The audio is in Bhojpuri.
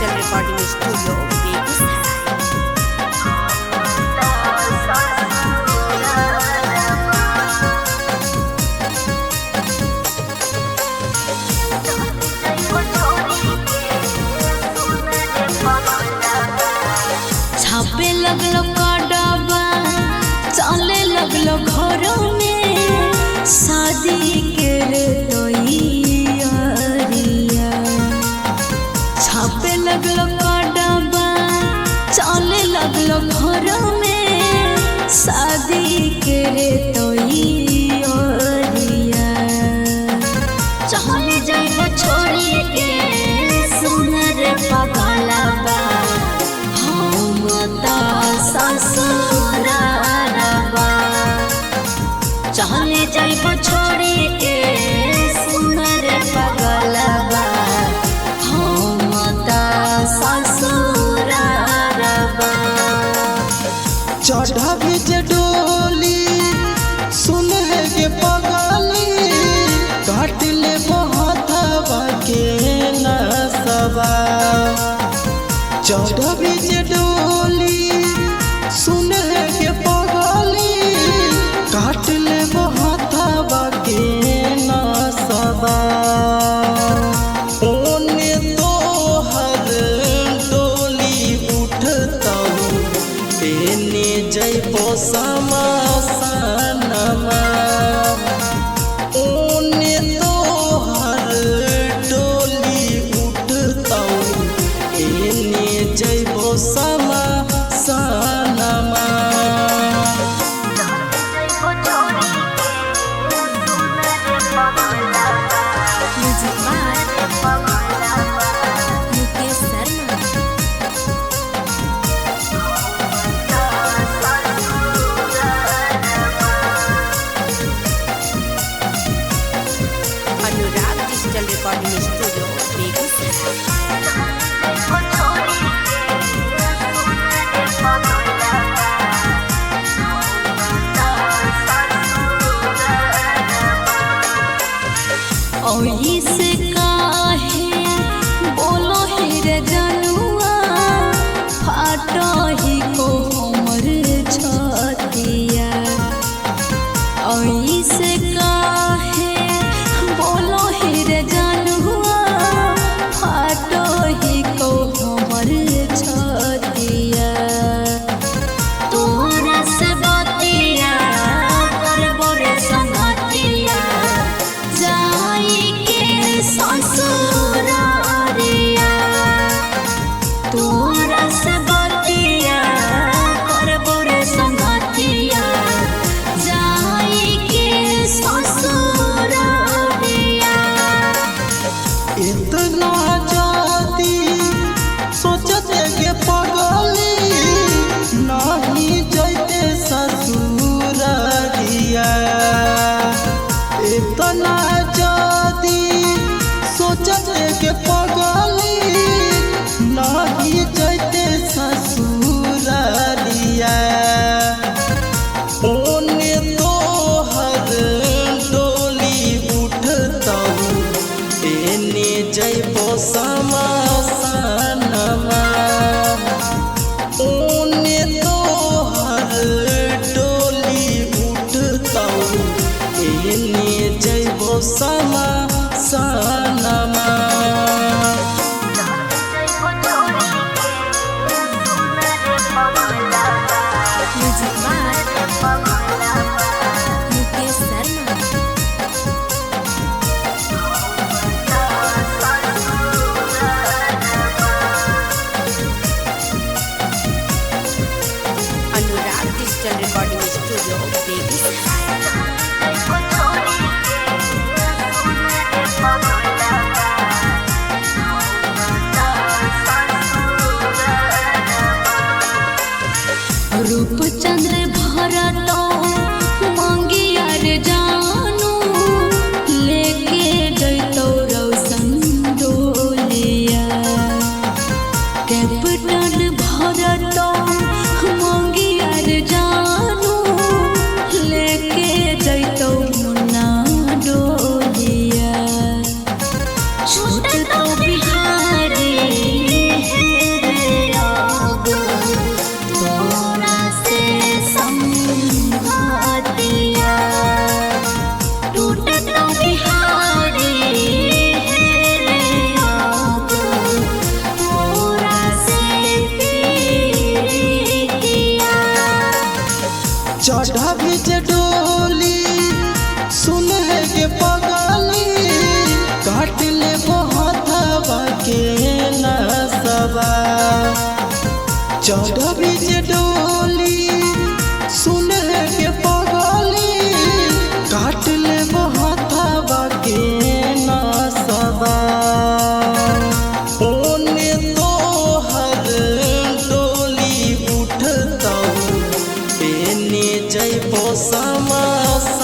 Digital recording studio Begusarai. छापे लगलो कड़वा चले लगलो घरों में शादी के रे तैयारिया। छापे लगलो कड़वा चले लगलो घरों में शादी के रे तैयारिया। चले जाइबो छोड़ी के सुनर पगलवा ससुरारवा। चले जाइबो छोड़ी के सुनर पगलवा हम त ससुरारवा। चढ़ावी जे डोली सुन है के पगली काट ले बहतवा के नसवा। चढ़ावी जे डोली सुन है के पगली काट ले बहतवा के नसवा। ओने तो हर डोली उठताऊ एने जइबो समासनमा। ओने तो हर डोली उठताऊ एने जइबो समासनमा। Music by Mukesh Sharma. Anurag digital recording studio Begusarai. ओही से काहे बोलो ही रे जनुआ फाटो ही को हमर छतिया। ओही से काहे बोलो ही रे जनुआ फाटो ही को हमर छतिया। तोरा से बतिया करबो रे संगतिया जाई के ससुरारिया। तोरा से बतिया करबो रे संगतिया जाई के ससुरारिया। इतना जाती सोचते के पगली नहीं जैते ससुरारिया। इतना जाती सोचते के पगली नहीं जैते ससुरारिया। ओने तो हर डोली उठताऊ एने जइबो समासनमा। ओने तो हर डोली उठताऊ एने जइबो समासनमा। Music by Mukesh Sharma. Anurag digital recording studio Begusarai. रूपचंद्र भरतो मंगिया रे जानू लेके जइतो रौशन डोलिया। कैप्टन भरतो मंगिया रे जानू लेके जइतो मुन्ना डोलिया। छूट तो बिहारी चढ़बी जे डोली सुन के पगली काट ले हाथवा के नसवा ओने तोहर डोली उठतौ एने जइबो समासनमा